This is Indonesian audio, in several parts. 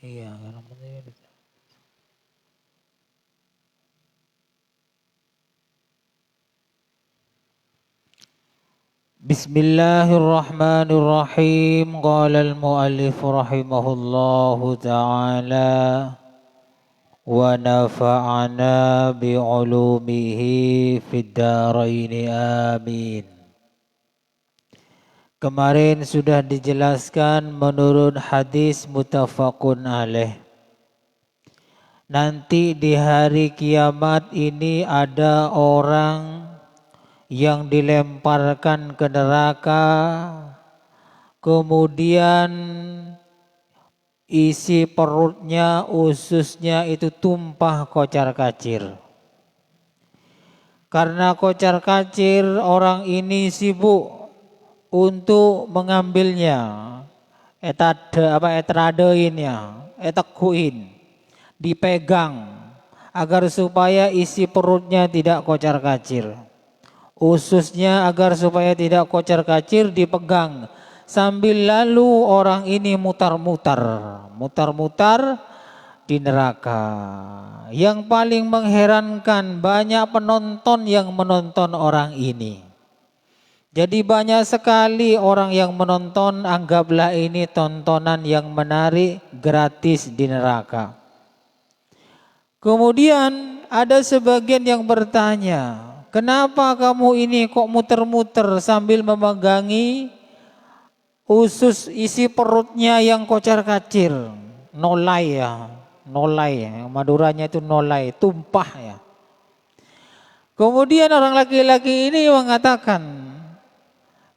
Iya, karena Bismillahirrahmanirrahim. Qala al-muallif rahimahullahu ta'ala wa nafa'ana bi'ulumihi fid dharain amin. Kemarin sudah dijelaskan menurut hadis muttafaqun alaih. Nanti di hari kiamat ini ada orang yang dilemparkan ke neraka, kemudian isi perutnya, ususnya itu tumpah kocar-kacir. Karena kocar-kacir, orang ini sibuk untuk mengambilnya, etradeinnya, etekuin, dipegang agar supaya isi perutnya tidak kocar-kacir. Ususnya agar supaya tidak kocar-kacir dipegang. Sambil lalu orang ini mutar-mutar di neraka. Yang paling mengherankan, banyak penonton yang menonton orang ini. Jadi banyak sekali orang yang menonton, anggaplah ini tontonan yang menarik gratis di neraka. Kemudian ada sebagian yang bertanya, kenapa kamu ini kok muter-muter sambil memegangi usus isi perutnya yang kocar-kacir? Nolai ya, nolai. Maduranya itu nolai, tumpah ya. Kemudian orang laki-laki ini mengatakan,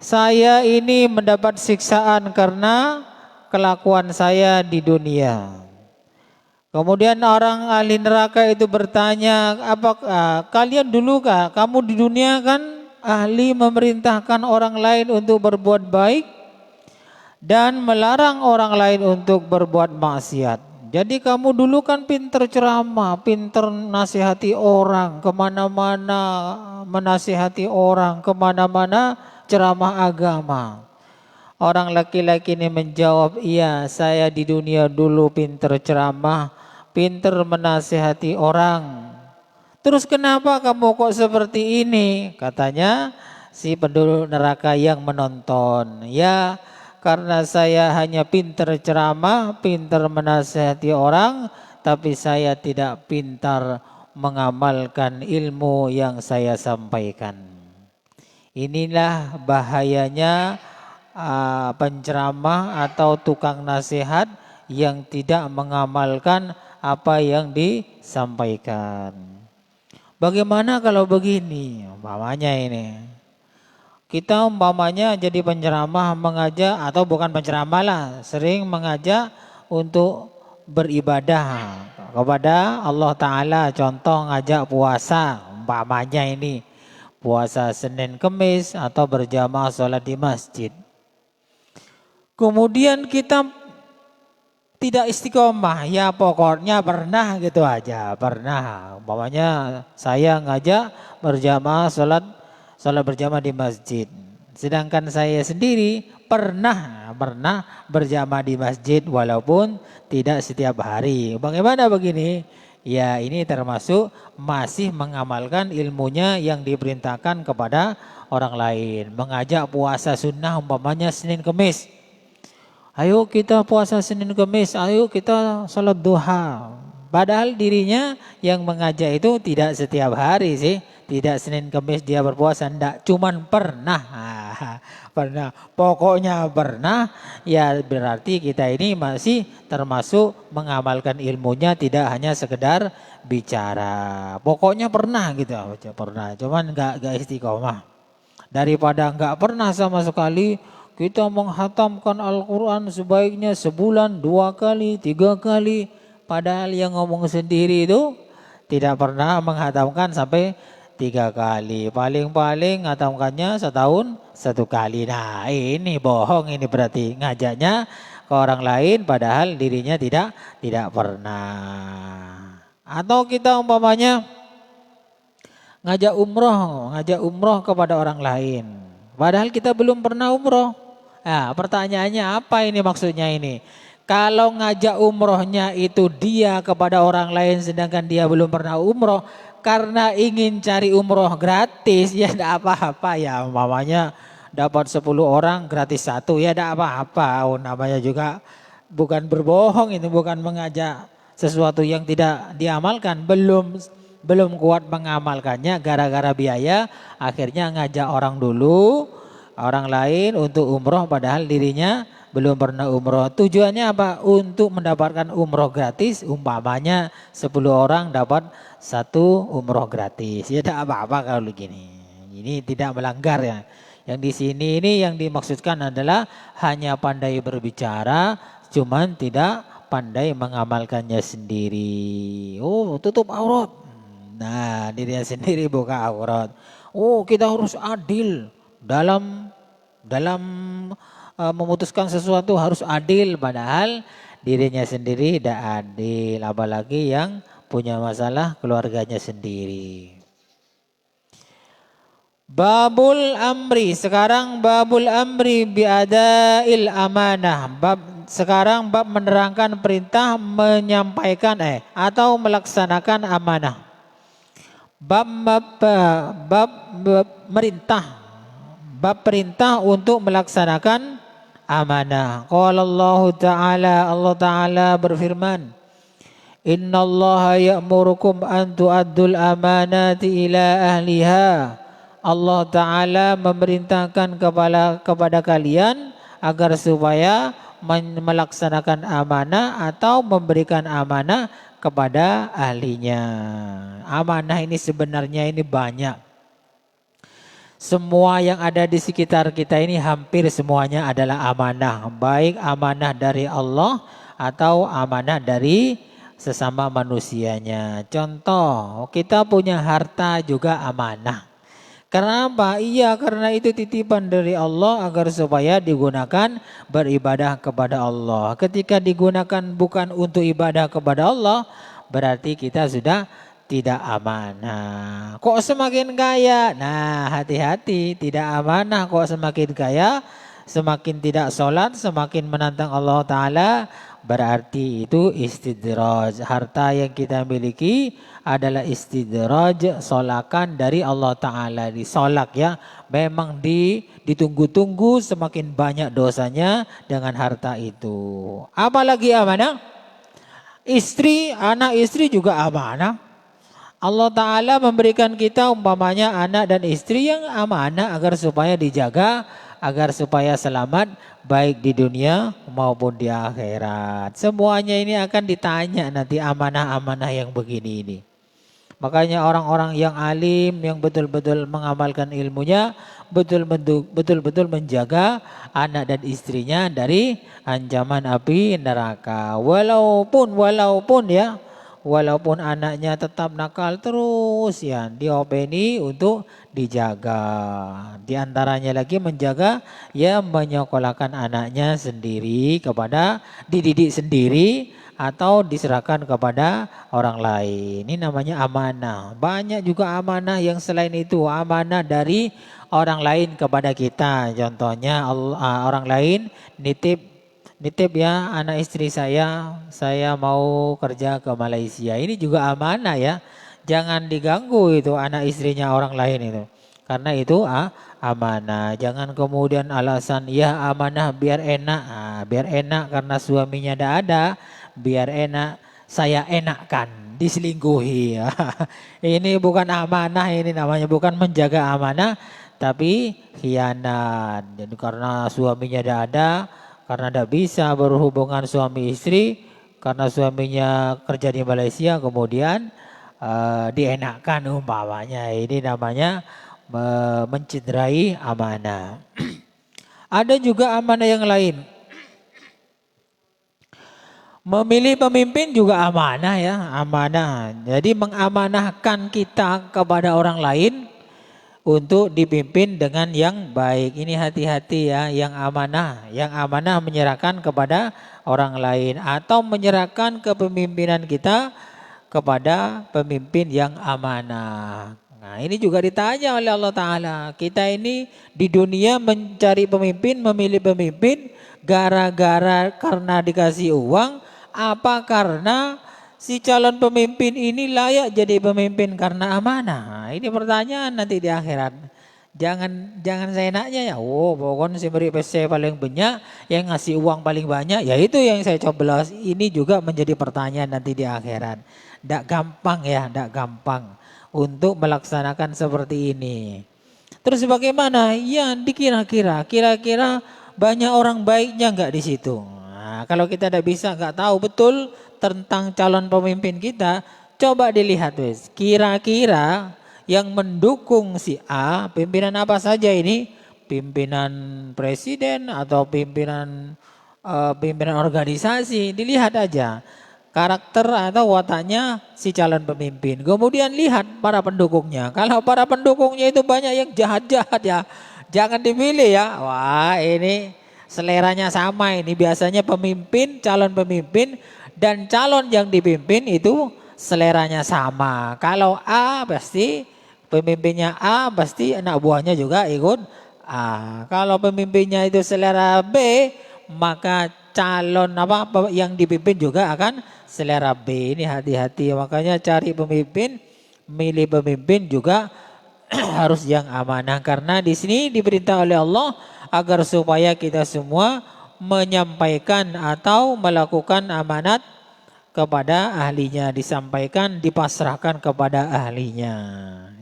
saya ini mendapat siksaan karena kelakuan saya di dunia. Kemudian orang ahli neraka itu bertanya, apakah kalian dulu kamu di dunia kan ahli memerintahkan orang lain untuk berbuat baik dan melarang orang lain untuk berbuat maksiat. Jadi kamu dulu kan pinter ceramah, pinter nasihati orang kemana-mana, menasihati orang kemana-mana, ceramah agama. Orang laki-laki ini menjawab, iya saya di dunia dulu pinter ceramah, pinter menasihati orang. Terus kenapa kamu kok seperti ini? Katanya si penduduk neraka yang menonton. Ya karena saya hanya pinter ceramah, pinter menasihati orang, tapi saya tidak pintar mengamalkan ilmu yang saya sampaikan. Inilah bahayanya penceramah atau tukang nasihat yang tidak mengamalkan apa yang disampaikan. Bagaimana kalau begini? Umpamanya ini, kita umpamanya jadi penceramah, mengajak, atau bukan penceramah lah, sering mengajak untuk beribadah kepada Allah Ta'ala. Contoh ngajak puasa, umpamanya ini puasa Senin Kemis atau berjamaah sholat di masjid. Kemudian kita tidak istiqomah, ya pokoknya pernah gitu aja, pernah. Umpamanya saya ngajak berjamaah sholat berjamaah di masjid. Sedangkan saya sendiri pernah berjamaah di masjid walaupun tidak setiap hari. Bagaimana begini? Ya ini termasuk masih mengamalkan ilmunya yang diperintahkan kepada orang lain. Mengajak puasa sunnah umpamanya Senin Kemis. Ayo kita puasa Senin Kemis, ayo kita sholat duha. Padahal dirinya yang mengajak itu tidak setiap hari sih. Tidak Senin Kemis dia berpuasa, enggak. Cuman pernah. Pernah. Pokoknya pernah. Ya berarti kita ini masih termasuk mengamalkan ilmunya, tidak hanya sekedar bicara. Pokoknya pernah gitu. Pernah. Cuman enggak istiqomah. Daripada enggak pernah sama sekali, kita menghatamkan Al-Quran sebaiknya sebulan 2 kali, 3 kali. Padahal yang ngomong sendiri itu tidak pernah menghatamkan sampai 3 kali. Paling-paling ngatamkannya setahun 1 kali. Nah ini bohong, ini berarti ngajaknya ke orang lain padahal dirinya tidak pernah. Atau kita umpamanya ngajak umroh kepada orang lain. Padahal kita belum pernah umroh. Nah, pertanyaannya apa ini maksudnya ini? Kalau ngajak umrohnya itu dia kepada orang lain sedangkan dia belum pernah umroh, karena ingin cari umroh gratis, ya tidak apa-apa ya. Umpamanya dapat 10 orang gratis satu, ya tidak apa-apa. Oh, namanya juga bukan berbohong, itu bukan mengajak sesuatu yang tidak diamalkan. Belum kuat mengamalkannya gara-gara biaya, akhirnya ngajak orang lain untuk umroh padahal dirinya belum pernah umroh. Tujuannya apa? Untuk mendapatkan umroh gratis, umpamanya 10 orang dapat satu umroh gratis. Ya tidak apa-apa kalau begini. Ini tidak melanggar ya. Yang di sini ini yang dimaksudkan adalah hanya pandai berbicara, cuman tidak pandai mengamalkannya sendiri. Oh, tutup aurat. Nah, dirinya sendiri buka aurat. Oh, kita harus adil dalam memutuskan sesuatu, harus adil, padahal dirinya sendiri tidak adil, apalagi yang punya masalah keluarganya sendiri. Babul amri, sekarang babul amri biadail amanah. Sekarang bab menerangkan perintah menyampaikan atau melaksanakan amanah. Bab merintah, bab perintah untuk melaksanakan amanah. Qala Allah Ta'ala berfirman, Innallaha ya'murukum an tu'addul amanati ila ahliha. Allah Ta'ala memerintahkan kepada kalian agar supaya melaksanakan amanah atau memberikan amanah kepada ahlinya. Amanah ini sebenarnya ini banyak. Semua yang ada di sekitar kita ini hampir semuanya adalah amanah. Baik amanah dari Allah atau amanah dari sesama manusianya. Contoh, kita punya harta juga amanah. Kenapa? Iya, karena itu titipan dari Allah agar supaya digunakan beribadah kepada Allah. Ketika digunakan bukan untuk ibadah kepada Allah, berarti kita sudah tidak amanah. Kok semakin kaya? Nah, hati-hati, tidak amanah. Kok semakin kaya, semakin tidak sholat, semakin menantang Allah Ta'ala, berarti itu istidraj. Harta yang kita miliki adalah istidraj, solakan dari Allah Ta'ala. Disolak ya, memang ditunggu-tunggu, semakin banyak dosanya dengan harta itu. Apalagi amanah? Istri, anak istri juga amanah. Allah Ta'ala memberikan kita umpamanya anak dan istri yang amanah agar supaya dijaga, agar supaya selamat baik di dunia maupun di akhirat. Semuanya ini akan ditanya nanti amanah-amanah yang begini ini. Makanya orang-orang yang alim, yang betul-betul mengamalkan ilmunya, betul-betul menjaga anak dan istrinya dari ancaman api neraka. Walaupun anaknya tetap nakal terus ya, diopeni untuk dijaga. Di antaranya lagi menjaga ya, menyekolahkan anaknya sendiri dididik sendiri atau diserahkan kepada orang lain. Ini namanya amanah. Banyak juga amanah yang selain itu, amanah dari orang lain kepada kita. Contohnya orang lain nitip ya anak istri saya mau kerja ke Malaysia. Ini juga amanah ya. Jangan diganggu itu anak istrinya orang lain itu. Karena itu amanah. Jangan kemudian alasan ya amanah biar enak. Biar enak karena suaminya tidak ada. Biar enak saya enakkan, diselingkuhi. Ini bukan amanah, ini namanya bukan menjaga amanah, tapi khianat. Jadi karena suaminya tidak ada, karena tidak bisa berhubungan suami istri, karena suaminya kerja di Malaysia, kemudian dienakkan umpamanya. Ini namanya mencederai amanah. Ada juga amanah yang lain. Memilih pemimpin juga amanah ya, amanah. Jadi mengamanahkan kita kepada orang lain untuk dipimpin dengan yang baik. Ini hati-hati ya, yang amanah menyerahkan kepada orang lain atau menyerahkan kepemimpinan kita kepada pemimpin yang amanah. Nah ini juga ditanya oleh Allah Ta'ala. Kita ini di dunia mencari pemimpin, memilih pemimpin gara-gara karena dikasih uang, apa karena si calon pemimpin ini layak jadi pemimpin karena amanah? Nah, ini pertanyaan nanti di akhirat. Jangan seenaknya ya. Oh, pokoknya si beri PC paling banyak, yang ngasih uang paling banyak, ya itu yang saya coblos. Ini juga menjadi pertanyaan nanti di akhirat. Nggak gampang ya, nggak gampang untuk melaksanakan seperti ini. Terus bagaimana? Ya kira-kira banyak orang baiknya nggak di situ. Nah, kalau kita tidak bisa, nggak tahu betul tentang calon pemimpin kita, coba dilihat wes. Kira-kira yang mendukung si A, pimpinan apa saja ini? Pimpinan presiden atau pimpinan organisasi, dilihat aja karakter atau wataknya si calon pemimpin. Kemudian lihat para pendukungnya. Kalau para pendukungnya itu banyak yang jahat-jahat ya, jangan dipilih ya. Wah ini seleranya sama ini. Biasanya pemimpin, calon pemimpin dan calon yang dipimpin itu seleranya sama. Kalau A pasti pemimpinnya A, pasti anak buahnya juga ikut A. Kalau pemimpinnya itu selera B, maka calon apa yang dipimpin juga akan selera B. Ini hati-hati, makanya cari pemimpin, milih pemimpin juga harus yang amanah, karena di sini diperintah oleh Allah agar supaya kita semua menyampaikan atau melakukan amanat kepada ahlinya, disampaikan, dipasrahkan kepada ahlinya.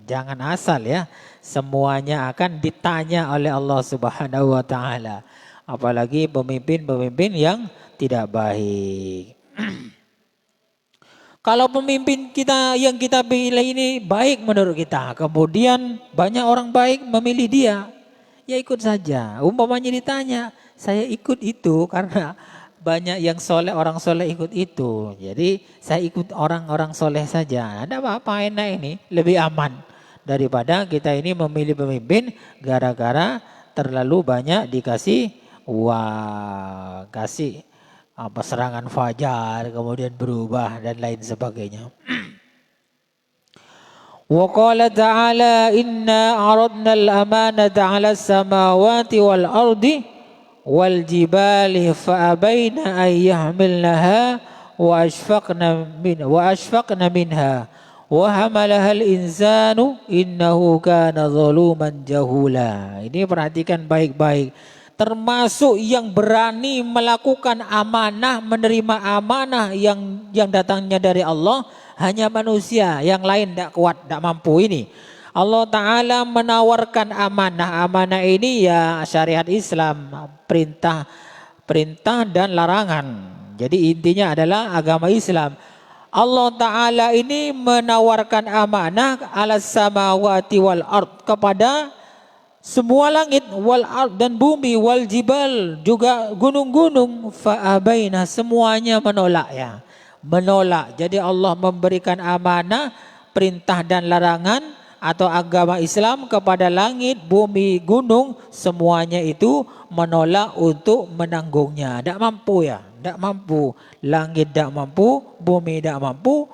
Jangan asal ya, semuanya akan ditanya oleh Allah Subhanahu wa taala. Apalagi pemimpin-pemimpin yang tidak baik. Kalau pemimpin kita yang kita pilih ini baik menurut kita, kemudian banyak orang baik memilih dia, ya ikut saja. Umpamanya ditanya, saya ikut itu karena banyak yang soleh, orang soleh ikut itu. Jadi saya ikut orang-orang soleh saja. Ada apa-apa, enak ini, lebih aman daripada kita ini memilih pemimpin gara-gara terlalu banyak dikasih uang, kasih apa serangan fajar, kemudian berubah dan lain sebagainya. Wa qala ta'ala inna aradna al-amanata 'ala as-samawati wal ardi wal jibali fa abaina an yahmilnaha wa ashfaqna minha wa hamalaha al-insanu innahu kana zaluman jahula. Ini perhatikan baik-baik. Termasuk yang berani melakukan amanah, menerima amanah yang datangnya dari Allah hanya manusia, yang lain tidak kuat, tidak mampu ini. Allah Ta'ala menawarkan amanah. Amanah ini ya syariat Islam, perintah dan larangan. Jadi intinya adalah agama Islam. Allah Ta'ala ini menawarkan amanah alas samawati wal ard, kepada semua langit, wal ard dan bumi, wal jibal juga gunung-gunung, fa'abaina semuanya menolak ya. Menolak. Jadi Allah memberikan amanah, perintah dan larangan atau agama Islam kepada langit, bumi, gunung, semuanya itu menolak untuk menanggungnya. Tidak mampu ya, tidak mampu. Langit tidak mampu, bumi tidak mampu,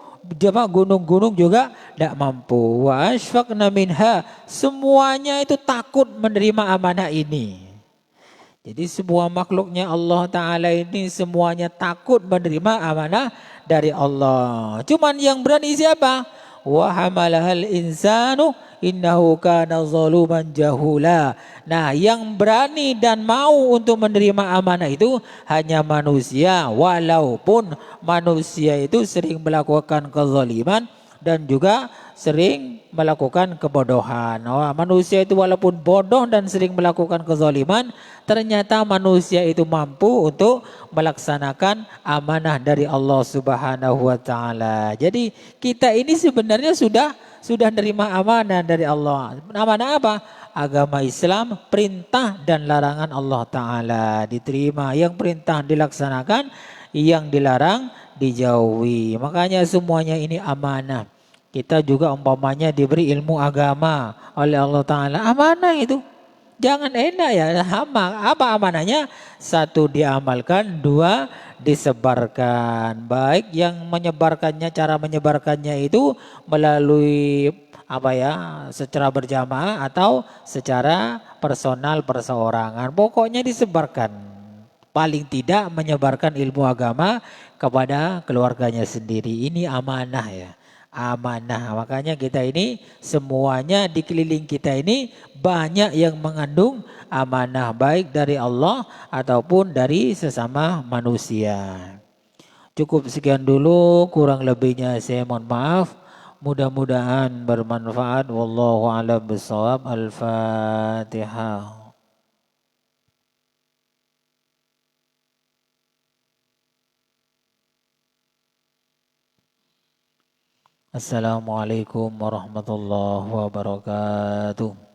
gunung-gunung juga tidak mampu. Wa ashfaqna minha, semuanya itu takut menerima amanah ini. Jadi semua makhluknya Allah Ta'ala ini semuanya takut menerima amanah dari Allah. Cuman yang berani siapa? Wa hamalahal insanu innahu kana zaluman jahula. Nah, yang berani dan mau untuk menerima amanah itu hanya manusia, walaupun manusia itu sering melakukan kezaliman dan juga sering melakukan kebodohan. Manusia itu walaupun bodoh dan sering melakukan kezaliman, ternyata manusia itu mampu untuk melaksanakan amanah dari Allah Subhanahu wa taala. Jadi kita ini sebenarnya sudah nerima amanah dari Allah. Amanah apa? Agama Islam, perintah dan larangan Allah Ta'ala diterima. Yang perintah dilaksanakan, yang dilarang dijauhi. Makanya semuanya ini amanah. Kita juga umpamanya diberi ilmu agama oleh Allah Ta'ala. Amanah itu. Jangan enak ya. Apa amanahnya? Satu, diamalkan. Dua, disebarkan. Baik yang menyebarkannya, cara menyebarkannya itu melalui secara berjamaah atau secara personal perseorangan. Pokoknya disebarkan. Paling tidak menyebarkan ilmu agama kepada keluarganya sendiri. Ini amanah ya. Amanah. Makanya kita ini semuanya di keliling kita ini banyak yang mengandung amanah baik dari Allah ataupun dari sesama manusia. Cukup sekian dulu, kurang lebihnya saya mohon maaf. Mudah-mudahan bermanfaat. Wallahu a'lam bishawab. Al-Fatihah. Assalamualaikum warahmatullahi wabarakatuh.